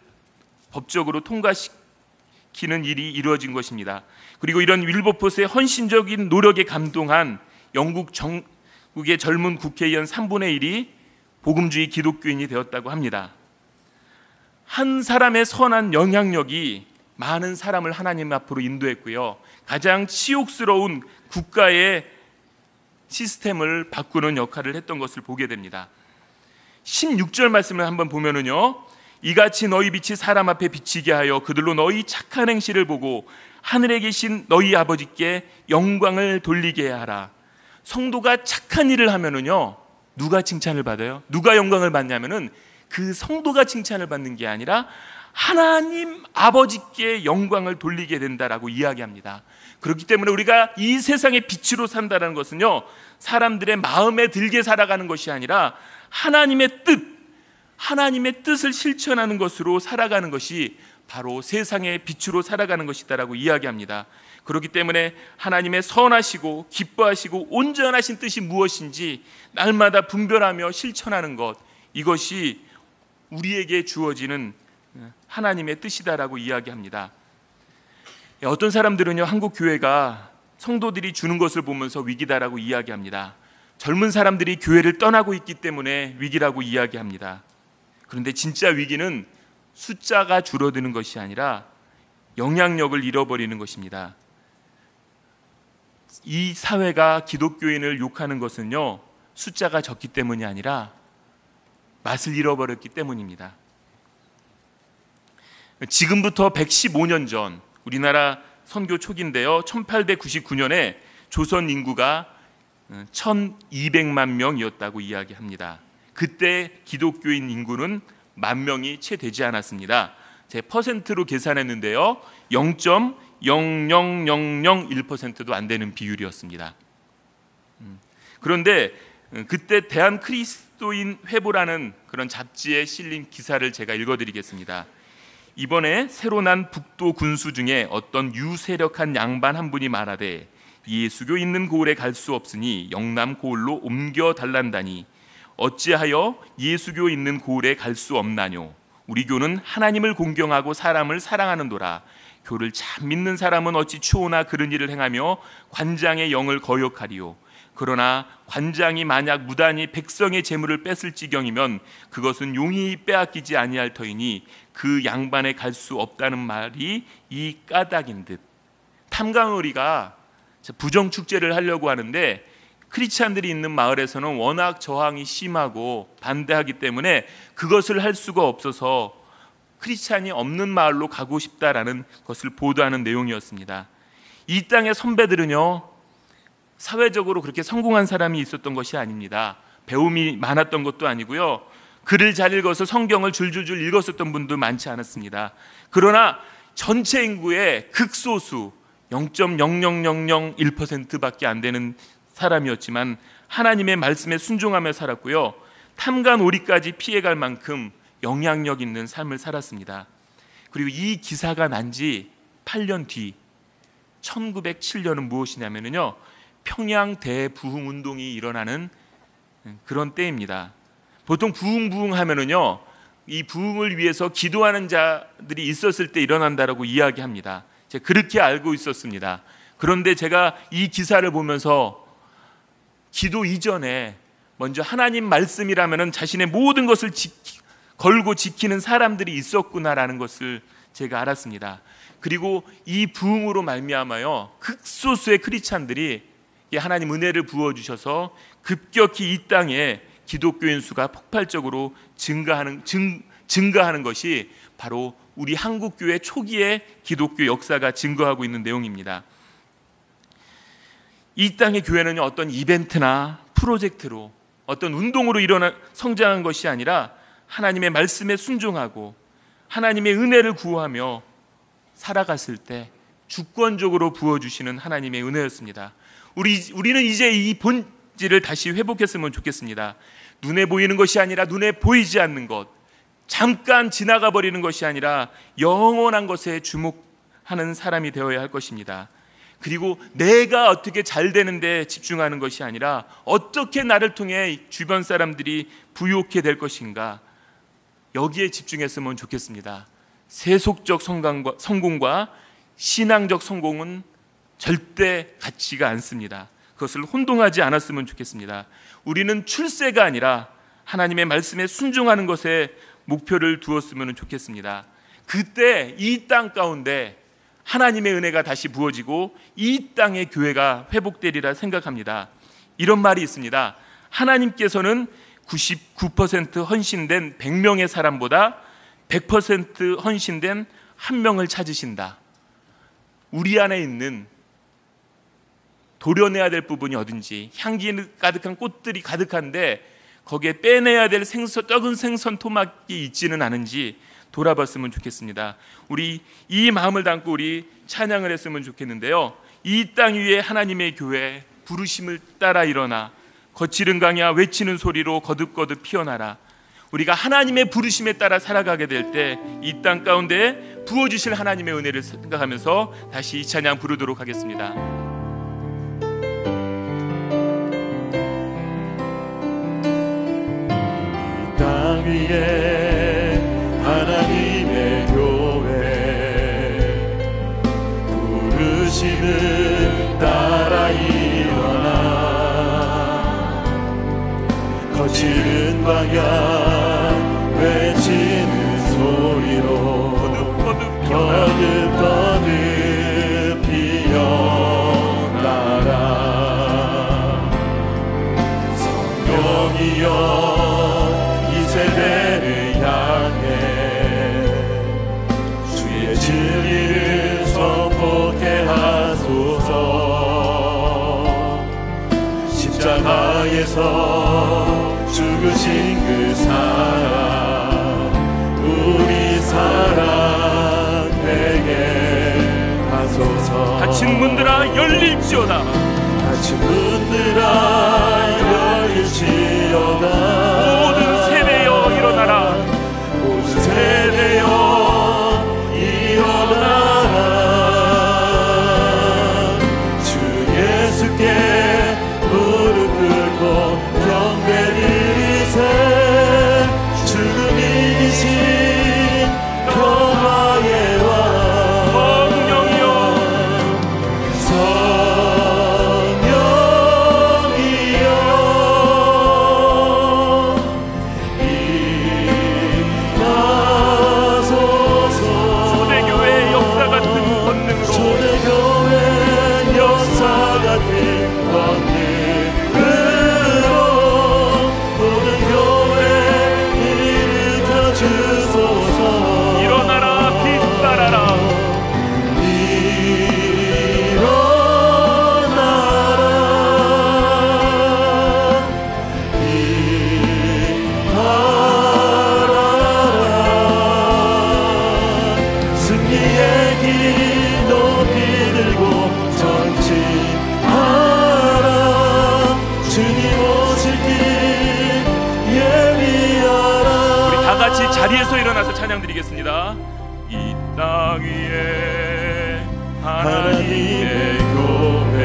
법적으로 통과시키는 일이 이루어진 것입니다. 그리고 이런 윌버포스의 헌신적인 노력에 감동한 영국의 젊은 국회의원 3분의 1이 복음주의 기독교인이 되었다고 합니다. 한 사람의 선한 영향력이 많은 사람을 하나님 앞으로 인도했고요, 가장 치욕스러운 국가의 시스템을 바꾸는 역할을 했던 것을 보게 됩니다. 16절 말씀을 한번 보면은요, 이같이 너희 빛이 사람 앞에 비치게 하여 그들로 너희 착한 행실을 보고 하늘에 계신 너희 아버지께 영광을 돌리게 하라. 성도가 착한 일을 하면은요, 누가 칭찬을 받아요? 누가 영광을 받냐면은 그 성도가 칭찬을 받는 게 아니라 하나님 아버지께 영광을 돌리게 된다라고 이야기합니다. 그렇기 때문에 우리가 이 세상의 빛으로 산다는 것은요, 사람들의 마음에 들게 살아가는 것이 아니라 하나님의 뜻, 하나님의 뜻을 실천하는 것으로 살아가는 것이 바로 세상의 빛으로 살아가는 것이다라고 이야기합니다. 그렇기 때문에 하나님의 선하시고 기뻐하시고 온전하신 뜻이 무엇인지 날마다 분별하며 실천하는 것, 이것이 우리에게 주어지는 하나님의 뜻이다라고 이야기합니다. 어떤 사람들은요, 한국 교회가 성도들이 주는 것을 보면서 위기다라고 이야기합니다. 젊은 사람들이 교회를 떠나고 있기 때문에 위기라고 이야기합니다. 그런데 진짜 위기는 숫자가 줄어드는 것이 아니라 영향력을 잃어버리는 것입니다. 이 사회가 기독교인을 욕하는 것은요, 숫자가 적기 때문이 아니라 맛을 잃어버렸기 때문입니다. 지금부터 115년 전 우리나라 선교 초기인데요, 1899년에 조선 인구가 1200만 명이었다고 이야기합니다. 그때 기독교인 인구는 10,000명이 채 되지 않았습니다. 제 퍼센트로 계산했는데요, 0.00001%도 안 되는 비율이었습니다. 그런데 그때 대한 그리스도인 회보라는 그런 잡지에 실린 기사를 제가 읽어드리겠습니다. 이번에 새로 난 북도 군수 중에 어떤 유세력한 양반 한 분이 말하되 예수교 있는 고을에 갈 수 없으니 영남 고을로 옮겨 달란다니 어찌하여 예수교 있는 고을에 갈 수 없나뇨. 우리 교는 하나님을 공경하고 사람을 사랑하는도라. 교를 참 믿는 사람은 어찌 추호나 그런 일을 행하며 관장의 영을 거역하리요. 그러나 관장이 만약 무단히 백성의 재물을 뺐을 지경이면 그것은 용히 빼앗기지 아니할 터이니 그 양반에 갈 수 없다는 말이 이 까닭인 듯. 탐강어리가 부정축제를 하려고 하는데 크리스찬들이 있는 마을에서는 워낙 저항이 심하고 반대하기 때문에 그것을 할 수가 없어서 크리스찬이 없는 마을로 가고 싶다라는 것을 보도하는 내용이었습니다. 이 땅의 선배들은요, 사회적으로 그렇게 성공한 사람이 있었던 것이 아닙니다. 배움이 많았던 것도 아니고요, 글을 잘 읽어서 성경을 줄줄줄 읽었었던 분도 많지 않았습니다. 그러나 전체 인구의 극소수 0.00001%밖에 안 되는 사람이었지만 하나님의 말씀에 순종하며 살았고요, 탐관오리까지 피해갈 만큼 영향력 있는 삶을 살았습니다. 그리고 이 기사가 난 지 8년 뒤 1907년은 무엇이냐면요, 평양 대부흥운동이 일어나는 그런 때입니다. 보통 부흥 하면은요, 이 부흥을 위해서 기도하는 자들이 있었을 때 일어난다라고 이야기합니다. 제가 그렇게 알고 있었습니다. 그런데 제가 이 기사를 보면서 기도 이전에 먼저 하나님 말씀이라면은 자신의 모든 것을 걸고 지키는 사람들이 있었구나라는 것을 제가 알았습니다. 그리고 이 부흥으로 말미암아요, 극소수의 크리스찬들이 하나님 은혜를 부어주셔서 급격히 이 땅에 기독교인 수가 폭발적으로 증가하는 것이 바로 우리 한국교회 초기의 기독교 역사가 증거하고 있는 내용입니다. 이 땅의 교회는 어떤 이벤트나 프로젝트로 어떤 운동으로 성장한 것이 아니라 하나님의 말씀에 순종하고 하나님의 은혜를 구하며 살아갔을 때 주권적으로 부어주시는 하나님의 은혜였습니다. 우리는 이제 이 본질을 다시 회복했으면 좋겠습니다. 눈에 보이는 것이 아니라 눈에 보이지 않는 것, 잠깐 지나가 버리는 것이 아니라 영원한 것에 주목하는 사람이 되어야 할 것입니다. 그리고 내가 어떻게 잘 되는데 집중하는 것이 아니라 어떻게 나를 통해 주변 사람들이 부유하게 될 것인가, 여기에 집중했으면 좋겠습니다. 세속적 성공과 신앙적 성공은 절대 같지가 않습니다. 그것을 혼동하지 않았으면 좋겠습니다. 우리는 출세가 아니라 하나님의 말씀에 순종하는 것에 목표를 두었으면 좋겠습니다. 그때 이 땅 가운데 하나님의 은혜가 다시 부어지고 이 땅의 교회가 회복되리라 생각합니다. 이런 말이 있습니다. 하나님께서는 99% 헌신된 100명의 사람보다 100% 헌신된 1명을 찾으신다. 우리 안에 있는 도려내야 될 부분이 어딘지, 향기 가득한 꽃들이 가득한데 거기에 빼내야 될 적은 생선 토막이 있지는 않은지 돌아봤으면 좋겠습니다. 우리 이 마음을 담고 우리 찬양을 했으면 좋겠는데요, 이 땅 위에 하나님의 교회 부르심을 따라 일어나 거칠은 강야 외치는 소리로 거듭거듭 피어나라. 우리가 하나님의 부르심에 따라 살아가게 될 때 이 땅 가운데 부어주실 하나님의 은혜를 생각하면서 다시 이 찬양 부르도록 하겠습니다. 이 땅 위에 하나님의 교회 부르심을 따라 일어나 거칠은 방향 외치는 소리로 거듭 피어나라. 성령이여 이 세대를 향해 주의 진리를 선포케 하소서. 십자가에서 죽으신 그 사랑 우리 사랑 되게 하소서. 닫힌 문들아 열릴지어다. 닫힌 문들아 열릴지어다. 모든 세대여 일어나라. 모든 세대여 일어나라. 주 예수께 무릎 꿇고 경배드리세. 주는 이기신 평화의 왕 성령이여 임하소서. 초대교회의 역사 같은 권능으로 초대교회 역사 같은 권능으로 모든 교회 일으켜 주소서. 일어나라 빛발하라. 승리의 길 높이 들고 전진하라. 주님 오실 길 예비하라. 우리 다 같이 자리에서 일어나서 찬양 드리겠습니다. 이 땅 위에 하나님의 교회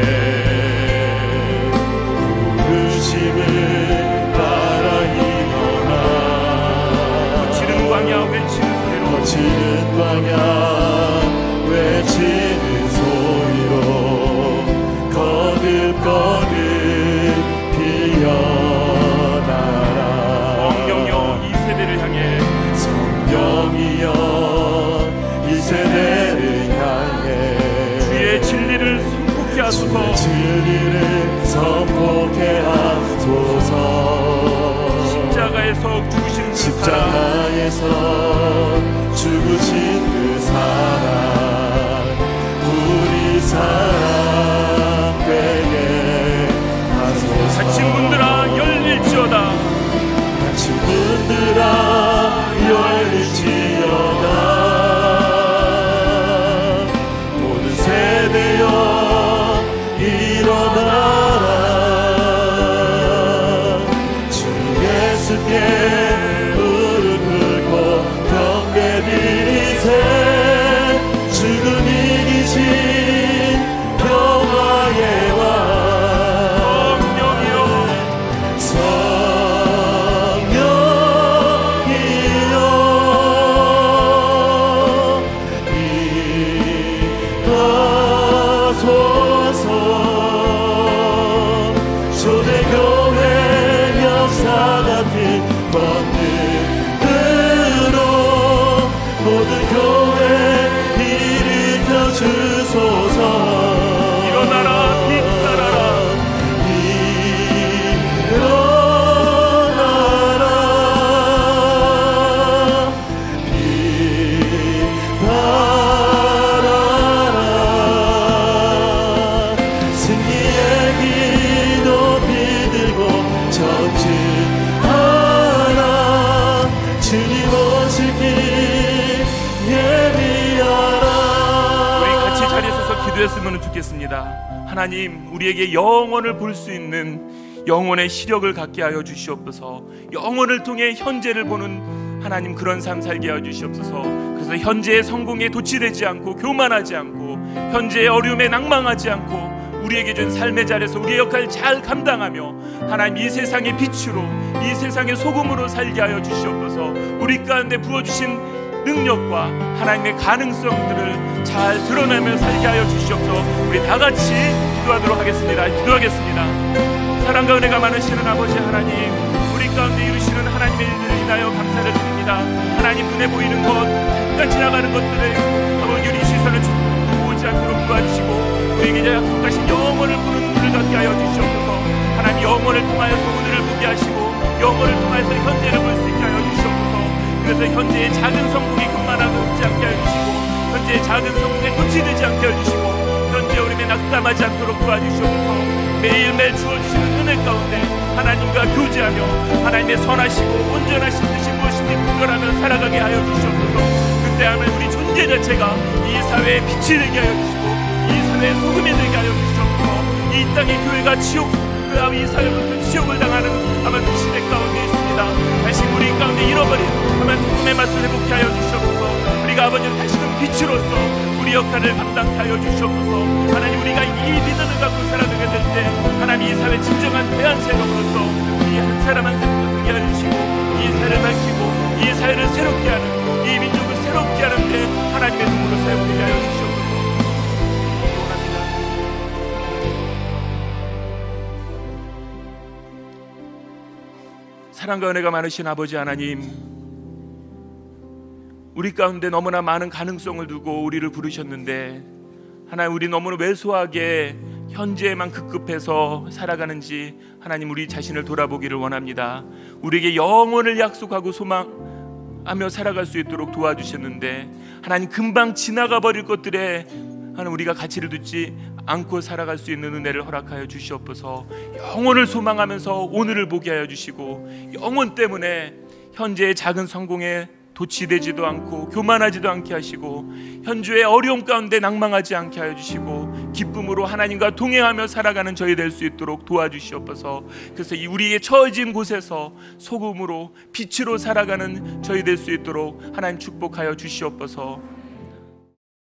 부르심을 따라 일어나 거칠은 광야 외치는 소리로 거칠은 광야 외치는 소리로 거듭 피어나라. 성령여 이 세대를 향해 성령이여 이 세대를 향해 주의 진리를 선포케 하소서. 진리를 선포케 하소서. 십자가에서 죽으신 그 사랑 십자가에서 죽으신 그 사랑 우리 사랑 되게 하소서. 닫힌 문들아 열릴지어다. 닫힌 문들아 열릴지어다. 모든 세대여 일어나라. 주 예수께 무릎 꿇고 경배드리세. 죽음 이기신 평화의 왕 성령이여 성령이여 임하소서. 초대교회 역사 같은 권능으로 모든 교회 일으켜 주소서. 일어나라 빛발하라. 일어나라. 빛발하라. 승리의 길 높이 들고 전진하라. 주님 오실 길 예비하라. 우리 같이 자리에 서서 기도했으면 좋겠습니다. 하나님, 우리에게 영원을 볼 수 있는 영혼의 시력을 갖게 하여 주시옵소서. 영혼을 통해 현재를 보는 하나님 그런 삶 살게 하여 주시옵소서. 그래서 현재의 성공에 도취되지 않고 교만하지 않고 현재의 어려움에 낭망하지 않고 우리에게 준 삶의 자리에서 우리의 역할을 잘 감당하며 하나님 이 세상의 빛으로 이 세상의 소금으로 살게 하여 주시옵소서. 우리 가운데 부어주신 능력과 하나님의 가능성들을 잘 드러내며 살게 하여 주시옵소서. 우리 다 같이 기도하도록 하겠습니다. 기도하겠습니다. 사랑과 은혜가 많으시는 아버지 하나님, 우리 가운데 이루시는 하나님의 일들을 인하여 감사를 드립니다. 하나님 눈에 보이는 것, 잠깐 지나가는 것들을 아버지 우리 시선을 보지 않도록 도와주시고 우리에게 약속하신 영혼을 보는 눈을 갖게 하여 주시옵소서. 하나님 영혼을 통하여서 오늘을 보게 하시고 영혼을 통하여서 현재를 볼 수 있게 하여 주시옵소서. 그래서 현재의 작은 성공이 그만하지 않게 하여 주시고 현재의 작은 성공에 도취되지 않게 하여 주시고 현재 어림에 낙담하지 않도록 도와주시옵소서. 매일매일 주어주시는 은혜 가운데 하나님과 교제하며 하나님의 선하시고 온전하신 뜻이 무엇인지 분별하며 살아가게 하여 주시옵소서. 그때 하면 우리 존재 자체가 이 사회에 빛이 되게 하여 주시고 이 사회의 소금이 되게 하여 주시옵소서. 이 땅의 교회가 이 사회부터 지옥을 당하는 아마 그 시대 가운데 있습니다. 다시 우리 가운데 잃어버린 아마 소금의 맛을 회복케 하여 주시옵소서. 우리가 아버지를 다시금 빛으로서 우리 역할을 감당케 하여 주시옵소서. 하나님 우리가 이 믿음을 갖고 살아가게 될 때 하나님 이 사회 진정한 대안세력으로서 이 한 사람 한 사람을 되게 하여 주시고 이 사회를 밝히고 이 사회를 새롭게 하는 이 민족을 새롭게 하는데 하나님의 눈으로 사용되게 하여 주시옵소서. 사랑과 은혜가 많으신 아버지 하나님, 우리 가운데 너무나 많은 가능성을 두고 우리를 부르셨는데 하나님 우리 너무나 왜소하게 현재에만 급급해서 살아가는지 하나님 우리 자신을 돌아보기를 원합니다. 우리에게 영원을 약속하고 소망하며 살아갈 수 있도록 도와주셨는데 하나님 금방 지나가 버릴 것들에 하나님 우리가 가치를 두지 않고 살아갈 수 있는 은혜를 허락하여 주시옵소서. 영혼을 소망하면서 오늘을 보게 하여 주시고 영혼 때문에 현재의 작은 성공에 도취되지도 않고 교만하지도 않게 하시고 현주의 어려움 가운데 낭망하지 않게 하여 주시고 기쁨으로 하나님과 동행하며 살아가는 저희 될 수 있도록 도와주시옵소서. 그래서 이 우리의 처해진 곳에서 소금으로 빛으로 살아가는 저희 될 수 있도록 하나님 축복하여 주시옵소서.